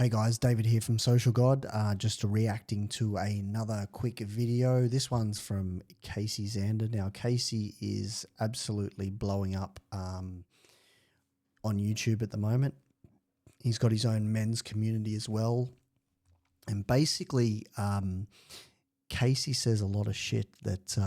Hey guys, David here from Social God. Just reacting to another quick video. This one's from Casey Zander. Now, Casey is absolutely blowing up on YouTube at the moment. He's got his own men's community as well. And basically, Casey says a lot of shit that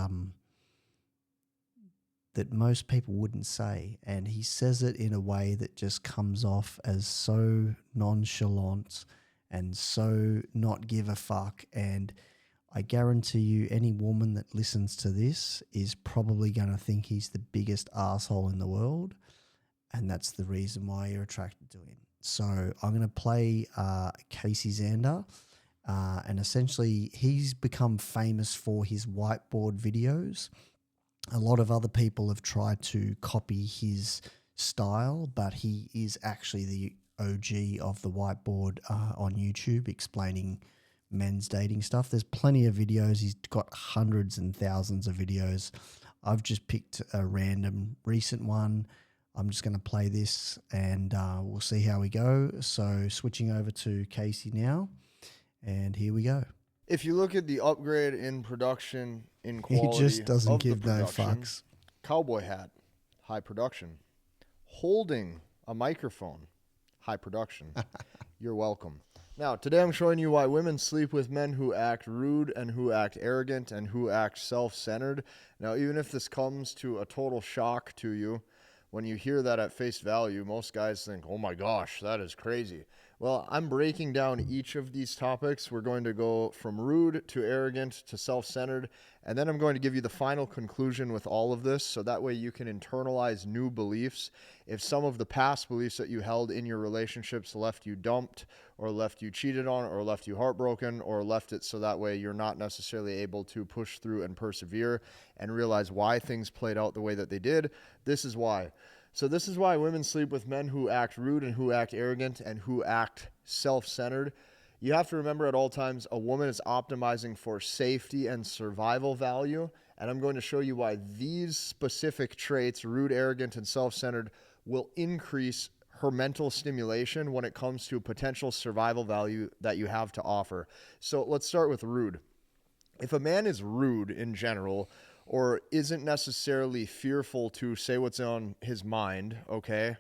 most people wouldn't say. And he says it in a way that just comes off as so nonchalant and so not give a fuck. And I guarantee you any woman that listens to this is probably going to think he's the biggest asshole in the world. And that's the reason why you're attracted to him. So I'm going to play Casey Zander. And essentially he's become famous for his whiteboard videos. A lot of other people have tried to copy his style, but he is actually the OG of the whiteboard on YouTube explaining men's dating stuff. There's plenty of videos. He's got hundreds and thousands of videos. I've just picked a random recent one. I'm just going to play this and we'll see how we go. So switching over to Casey now, and here we go. If you look at the upgrade in production, in quality, He just doesn't of give the no production, fucks. Cowboy hat, high production. Holding a microphone, high production. You're welcome. Now, today I'm showing you why women sleep with men who act rude and who act arrogant and who act self-centered. Now, even if this comes to a total shock to you, when you hear that at face value, most guys think, oh my gosh, that is crazy. Well, I'm breaking down each of these topics. We're going to go from rude to arrogant to self-centered, and then I'm going to give you the final conclusion with all of this, so that way you can internalize new beliefs. If some of the past beliefs that you held in your relationships left you dumped, or left you cheated on, or left you heartbroken, or left it so that way you're not necessarily able to push through and persevere and realize why things played out the way that they did, this is why. So this is why women sleep with men who act rude and who act arrogant and who act self-centered. You have to remember at all times a woman is optimizing for safety and survival value. And I'm going to show you why these specific traits, rude, arrogant, and self-centered, will increase her mental stimulation when it comes to potential survival value that you have to offer. So let's start with rude. If a man is rude in general, or isn't necessarily fearful to say what's on his mind, okay,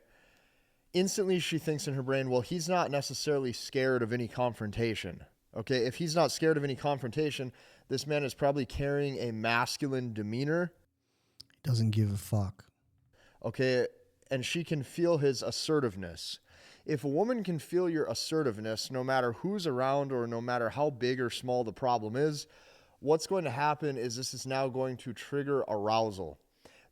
instantly she thinks in her brain, well, he's not necessarily scared of any confrontation, okay? If he's not scared of any confrontation, this man is probably carrying a masculine demeanor. Doesn't give a fuck. Okay, and she can feel his assertiveness. If a woman can feel your assertiveness, no matter who's around or no matter how big or small the problem is, what's going to happen is this is now going to trigger arousal.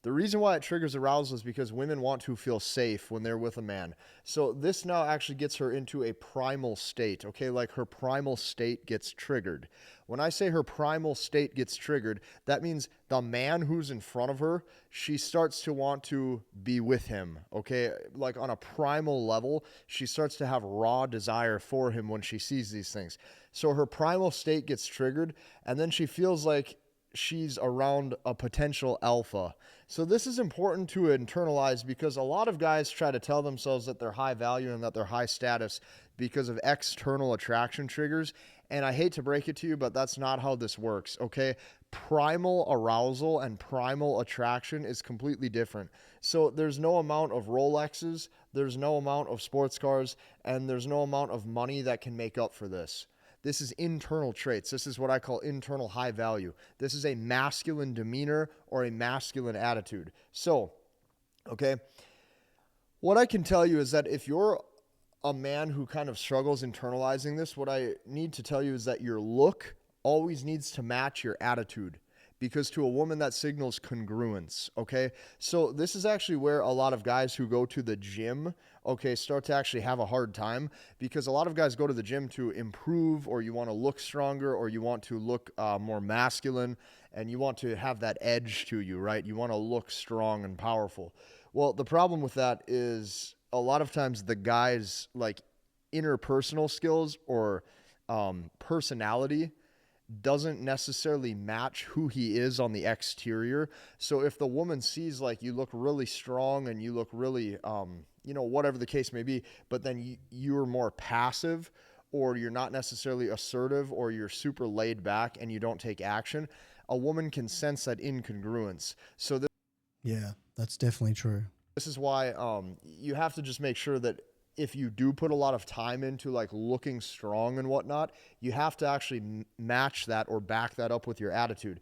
The reason why it triggers arousal is because women want to feel safe when they're with a man. So this now actually gets her into a primal state, okay? Like her primal state gets triggered. When I say her primal state gets triggered, that means the man who's in front of her, she starts to want to be with him, okay? Like on a primal level, she starts to have raw desire for him when she sees these things. So her primal state gets triggered, and then she feels like she's around a potential alpha. So this is important to internalize because a lot of guys try to tell themselves that they're high value and that they're high status because of external attraction triggers. And I hate to break it to you, but that's not how this works, okay? Primal arousal and primal attraction is completely different. So there's no amount of Rolexes, there's no amount of sports cars, and there's no amount of money that can make up for this. This is internal traits. This is what I call internal high value. This is a masculine demeanor or a masculine attitude. So, okay, what I can tell you is that if you're a man who kind of struggles internalizing this, what I need to tell you is that your look always needs to match your attitude. Because to a woman, that signals congruence, okay? So this is actually where a lot of guys who go to the gym, okay, start to actually have a hard time, because a lot of guys go to the gym to improve, or you want to look stronger, or you want to look more masculine, and you want to have that edge to you, right? You want to look strong and powerful. Well, the problem with that is a lot of times the guys' like interpersonal skills or personality doesn't necessarily match who he is on the exterior. So if the woman sees like you look really strong and you look really, whatever the case may be, but then you're more passive, or you're not necessarily assertive, or you're super laid back and you don't take action, a woman can sense that incongruence. So Yeah, that's definitely true. this is why you have to just make sure that if you do put a lot of time into like looking strong and whatnot, you have to actually match that or back that up with your attitude.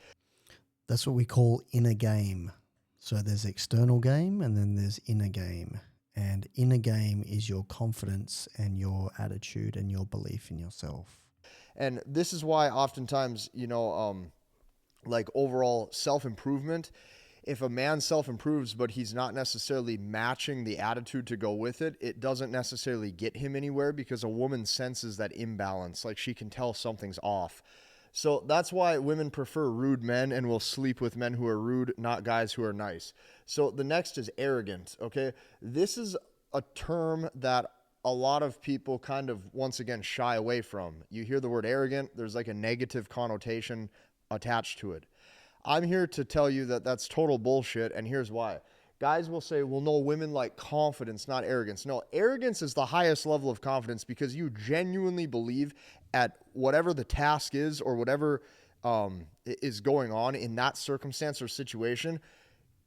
That's what we call inner game. So there's external game and then there's inner game. And inner game is your confidence and your attitude and your belief in yourself. And this is why oftentimes, like overall self-improvement, if a man self-improves but he's not necessarily matching the attitude to go with it, it doesn't necessarily get him anywhere, because a woman senses that imbalance. Like, she can tell something's off. So that's why women prefer rude men and will sleep with men who are rude, not guys who are nice. So the next is arrogant, okay? This is a term that a lot of people kind of, once again, shy away from. You hear the word arrogant, there's like a negative connotation attached to it. I'm here to tell you that that's total bullshit, and here's why. Guys will say, well, no, women like confidence, not arrogance. No, arrogance is the highest level of confidence, because you genuinely believe at whatever the task is or whatever is going on in that circumstance or situation,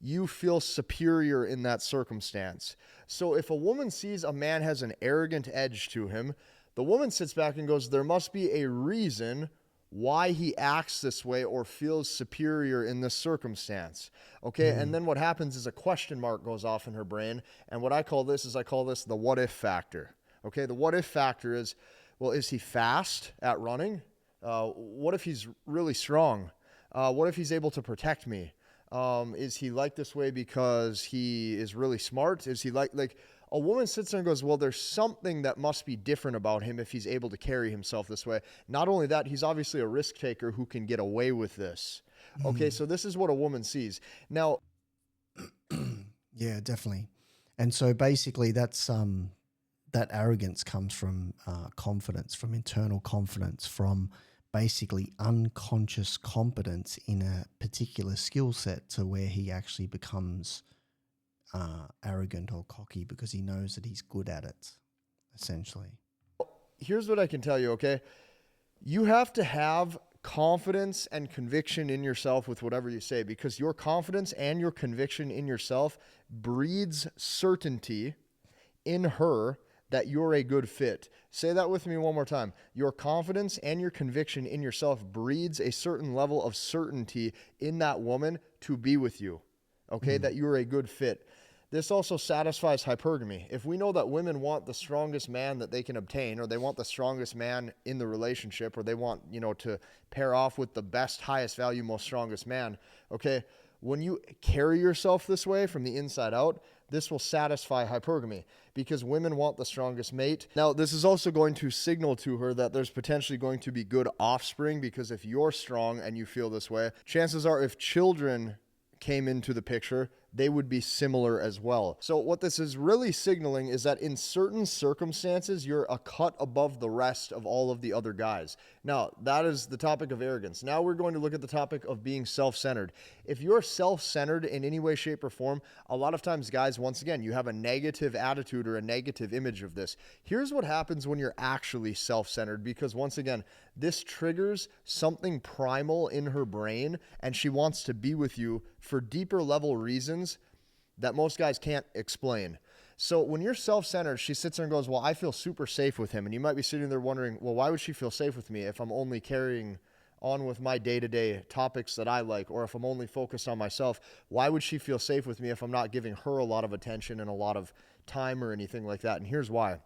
you feel superior in that circumstance. So if a woman sees a man has an arrogant edge to him, the woman sits back and goes, there must be a reason why he acts this way or feels superior in this circumstance. Okay, and then what happens is a question mark goes off in her brain, and what I call this the what if factor. Okay, the what if factor is, well, is he fast at running? What if he's really strong? What if he's able to protect me? Is he like this way because he is really smart? Is he like a woman sits there and goes, well, there's something that must be different about him if he's able to carry himself this way. Not only that, he's obviously a risk taker who can get away with this. Okay, so this is what a woman sees. Now, Yeah, definitely. And so basically that's that arrogance comes from confidence, from internal confidence, from basically unconscious competence in a particular skill set, to where he actually becomes arrogant or cocky because he knows that he's good at it, essentially. here's what I can tell you, okay? You have to have confidence and conviction in yourself with whatever you say, because your confidence and your conviction in yourself breeds certainty in her that you're a good fit. Say that with me one more time. Your confidence and your conviction in yourself breeds a certain level of certainty in that woman to be with you, okay? That you're a good fit. This also satisfies hypergamy. If we know that women want the strongest man that they can obtain, or they want the strongest man in the relationship, or they want, to pair off with the best, highest value, most strongest man, okay? When you carry yourself this way from the inside out, this will satisfy hypergamy, because women want the strongest mate. Now, this is also going to signal to her that there's potentially going to be good offspring, because if you're strong and you feel this way, chances are if children came into the picture, they would be similar as well. So what this is really signaling is that in certain circumstances, you're a cut above the rest of all of the other guys. Now, that is the topic of arrogance. Now we're going to look at the topic of being self-centered. If you're self-centered in any way, shape, or form, a lot of times, guys, once again, you have a negative attitude or a negative image of this. Here's what happens when you're actually self-centered, because once again, this triggers something primal in her brain, and she wants to be with you for deeper level reasons that most guys can't explain. So when you're self-centered, she sits there and goes, well, I feel super safe with him. And you might be sitting there wondering, well, why would she feel safe with me if I'm only carrying on with my day-to-day topics that I like, or if I'm only focused on myself? Why would she feel safe with me if I'm not giving her a lot of attention and a lot of time or anything like that? And here's why.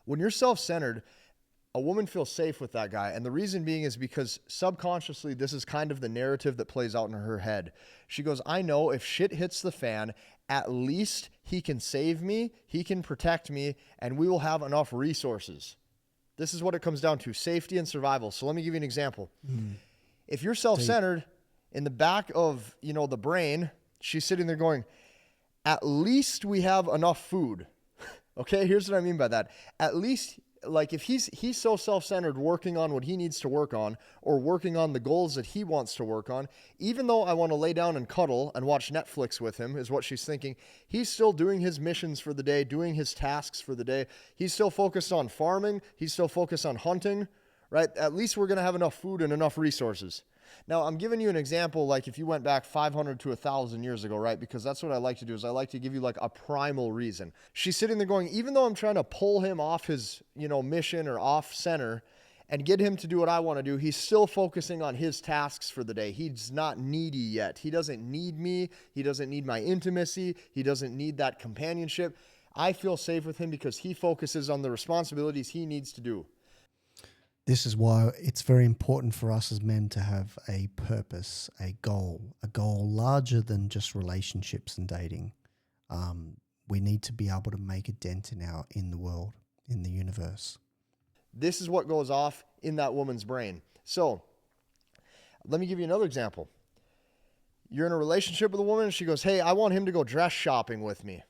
When you're self-centered, a woman feels safe with that guy. And the reason being is because subconsciously, this is kind of the narrative that plays out in her head. She goes, I know if shit hits the fan, at least he can save me, he can protect me, and we will have enough resources. This is what it comes down to, safety and survival. So let me give you an example. If you're self-centered, in the back of, the brain, she's sitting there going, at least we have enough food. Okay, here's what I mean by that. At least Like if he's so self-centered, working on what he needs to work on or working on the goals that he wants to work on, even though I want to lay down and cuddle and watch Netflix with him, is what she's thinking, he's still doing his missions for the day, doing his tasks for the day. He's still focused on farming, he's still focused on hunting, right? At least we're going to have enough food and enough resources. Now, I'm giving you an example, like if you went back 500 to 1,000 years ago, right? Because that's what I like to do, is I like to give you like a primal reason. She's sitting there going, even though I'm trying to pull him off his, mission or off center and get him to do what I want to do, he's still focusing on his tasks for the day. He's not needy yet. He doesn't need me. He doesn't need my intimacy. He doesn't need that companionship. I feel safe with him because he focuses on the responsibilities he needs to do. This is why it's very important for us as men to have a purpose, a goal larger than just relationships and dating. We need to be able to make a dent in the world, in the universe. This is what goes off in that woman's brain. So let me give you another example. You're in a relationship with a woman and she goes, hey, I want him to go dress shopping with me.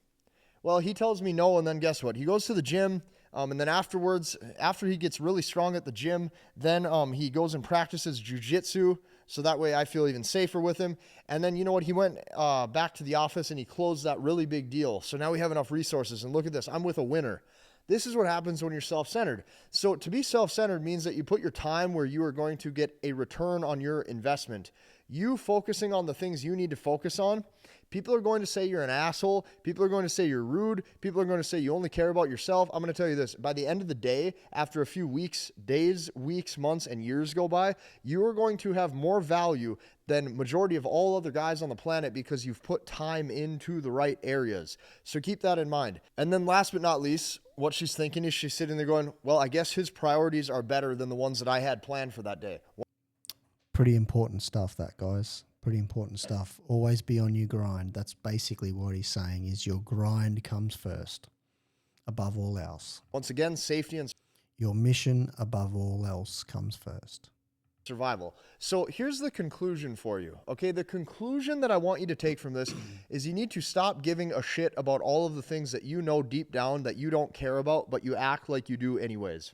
Well, he tells me no, and then guess what? He goes to the gym. And then afterwards, after he gets really strong at the gym, then he goes and practices jujitsu. So that way I feel even safer with him. And then you know what? He went back to the office and he closed that really big deal. So now we have enough resources. And look at this. I'm with a winner. This is what happens when you're self-centered. So to be self-centered means that you put your time where you are going to get a return on your investment. You focusing on the things you need to focus on. People are going to say you're an asshole. People are going to say you're rude. People are going to say you only care about yourself. I'm going to tell you this. By the end of the day, after a few weeks, days, weeks, months, and years go by, you are going to have more value than majority of all other guys on the planet because you've put time into the right areas. So keep that in mind. And then last but not least, what she's thinking is she's sitting there going, well, I guess his priorities are better than the ones that I had planned for that day. Pretty important stuff, that, guys. Pretty important stuff. Always be on your grind. That's basically what he's saying, is your grind comes first above all else. Once again, safety and your mission above all else comes first. Survival. So here's the conclusion for you. Okay, the conclusion that I want you to take from this is you need to stop giving a shit about all of the things that you know deep down that you don't care about, but you act like you do anyways.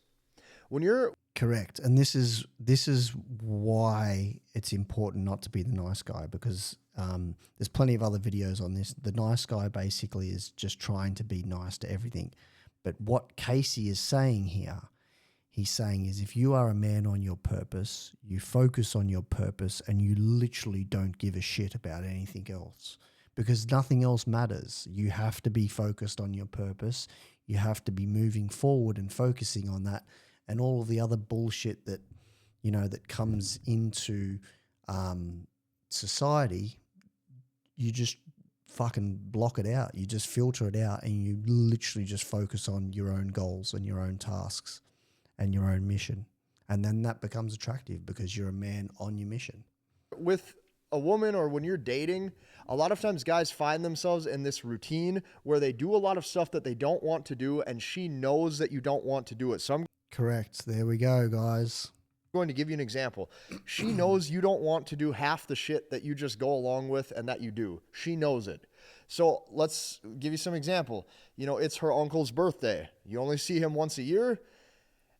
When you're correct, and this is why it's important not to be the nice guy, because there's plenty of other videos on this. The nice guy basically is just trying to be nice to everything. But what Casey is saying here, he's saying is if you are a man on your purpose, you focus on your purpose and you literally don't give a shit about anything else because nothing else matters. You have to be focused on your purpose. You have to be moving forward and focusing on that. And all of the other bullshit that, that comes into society, you just fucking block it out. You just filter it out and you literally just focus on your own goals and your own tasks and your own mission. And then that becomes attractive because you're a man on your mission. With a woman or when you're dating, a lot of times guys find themselves in this routine where they do a lot of stuff that they don't want to do and she knows that you don't want to do it. So I'm correct. There we go, guys. going to give you an example. She knows you don't want to do half the shit that you just go along with and that you do. She knows it. So let's give you some example. It's her uncle's birthday. You only see him once a year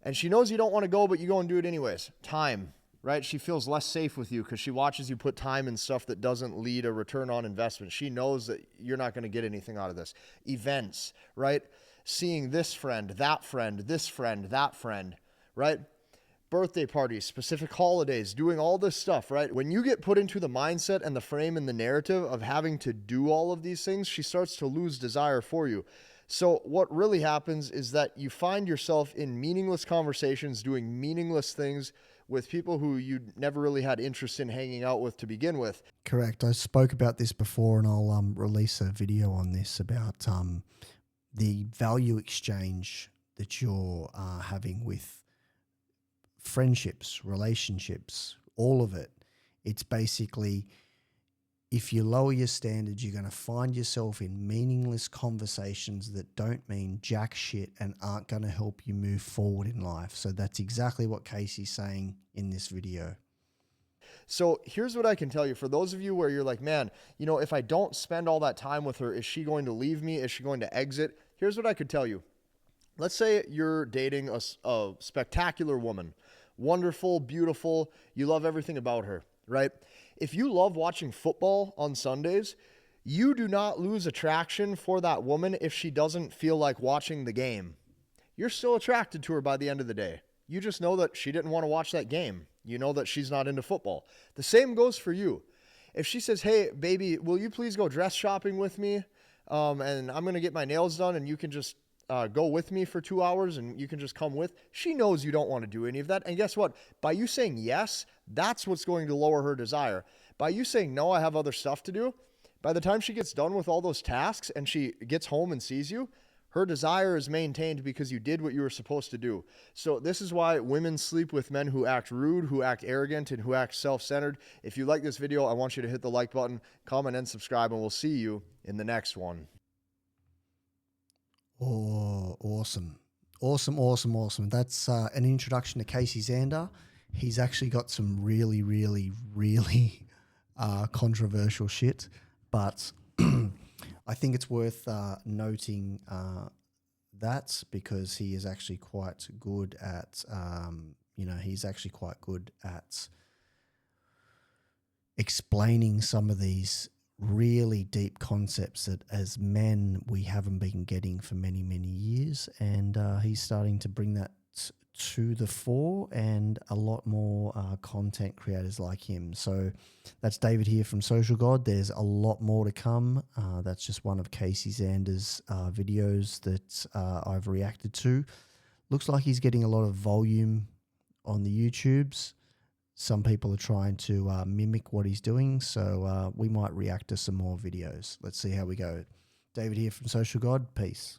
and she knows you don't want to go, but you go and do it anyways. Time, right? She feels less safe with you because she watches you put time in stuff that doesn't lead a return on investment. She knows that you're not going to get anything out of this. Events, right? Seeing this friend, that friend, this friend, that friend, right? Birthday parties, specific holidays, doing all this stuff, right? When you get put into the mindset and the frame and the narrative of having to do all of these things, she starts to lose desire for you. So what really happens is that you find yourself in meaningless conversations, doing meaningless things with people who you never really had interest in hanging out with to begin with. Correct. I spoke about this before and I'll release a video on this about the value exchange that you're having with friendships, relationships, all of it. It's basically, if you lower your standards, you're going to find yourself in meaningless conversations that don't mean jack shit and aren't going to help you move forward in life. So that's exactly what Casey's saying in this video. So here's what I can tell you. For those of you where you're like, man, if I don't spend all that time with her, is she going to leave me? Is she going to exit? Here's what I could tell you. Let's say you're dating a spectacular woman, wonderful, beautiful, you love everything about her, right? If you love watching football on Sundays, you do not lose attraction for that woman if she doesn't feel like watching the game. You're still attracted to her by the end of the day. You just know that she didn't want to watch that game. You know that she's not into football. The same goes for you. If she says, "Hey, baby, will you please go dress shopping with me? And I'm going to get my nails done and you can just go with me for 2 hours and you can just come with." She knows you don't want to do any of that. And guess what? By you saying yes, that's what's going to lower her desire. By you saying, "No, I have other stuff to do," by the time she gets done with all those tasks and she gets home and sees you, her desire is maintained because you did what you were supposed to do. So this is why women sleep with men who act rude, who act arrogant, and who act self-centered. If you like this video, I want you to hit the like button, comment, and subscribe, and we'll see you in the next one. Oh, awesome. Awesome, awesome, awesome. That's an introduction to Casey Zander. He's actually got some really, really, really controversial shit, but I think it's worth noting that because he is actually quite good at, he's actually quite good at explaining some of these really deep concepts that as men we haven't been getting for many, many years. And he's starting to bring that to the fore, and a lot more content creators like him. So that's David here from Social God. There's a lot more to come. That's just one of Casey Zander's videos that I've reacted to. Looks like he's getting a lot of volume on the YouTubes. Some people are trying to mimic what he's doing, so we might react to some more videos. Let's see how we go. David here from Social God. Peace.